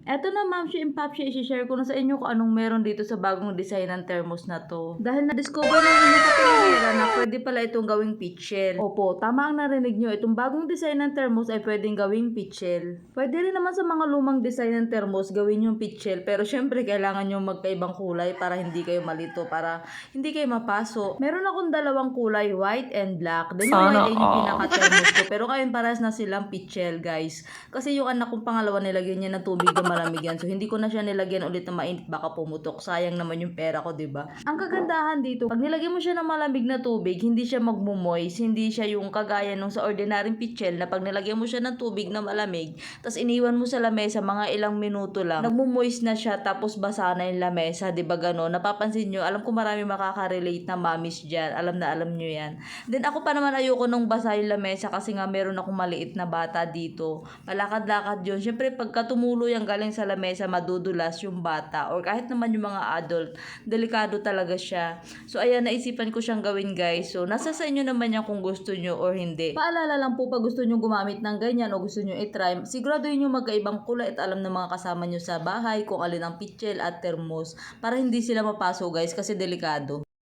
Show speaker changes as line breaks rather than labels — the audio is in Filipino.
Eto na Mamshi and Papshi, i-share ko na sa inyo kung anong meron dito sa bagong design ng thermos na to. Dahil na-discover ng inyong kapinahira na pwede pala itong gawing pitchel. Opo, tama ang narinig nyo. Itong bagong design ng thermos ay pwedeng gawing pitchel. Pwede rin naman sa mga lumang design ng thermos gawin yung pitchel. Pero syempre kailangan nyo magkaibang kulay para hindi kayo malito, para hindi kayo mapaso. Meron akong dalawang kulay, white and black. Then yung white ay yung pinaka-thermos ko. Pero ngayon parehas na silang pitchel, guys. Kasi yung anak kong pangalawa nilagyan niya ng tubig na malamig yan. So hindi ko na siya nilagyan ulit na mainit, baka pumutok. Sayang naman yung pera ko, 'di ba? Ang kagandahan dito, pag nilagyan mo siya ng malamig na tubig, hindi siya magmo-moist, hindi siya yung kagaya nung sa ordinaryong pitchel na pag nilagyan mo siya ng tubig na malamig, tapos iniwan mo sa lamesa mga ilang minuto lang, nagmo-moist na siya tapos basa na yung lamesa, 'di ba gano'n? Napapansin nyo, alam ko marami makaka-relate na mamis diyan. Alam nyo 'yan. Then ako pa naman ayoko nung basa yung lamesa kasi nga meron akong maliit na bata dito. Malakad-lakad yun. Siyempre pagka tumulo yung galing sa lamesa, madudulas yung bata or kahit naman yung mga adult, delikado talaga siya. So ayan, naisipan ko siyang gawin, guys. So nasa sa inyo naman yan kung gusto nyo or hindi. Paalala lang po, pag gusto nyo gumamit ng ganyan o gusto nyo i-try, siguraduhin nyo magkaibang kulay at alam ng mga kasama nyo sa bahay kung alin ang pitchel at thermos para hindi sila mapaso, guys, kasi delikado.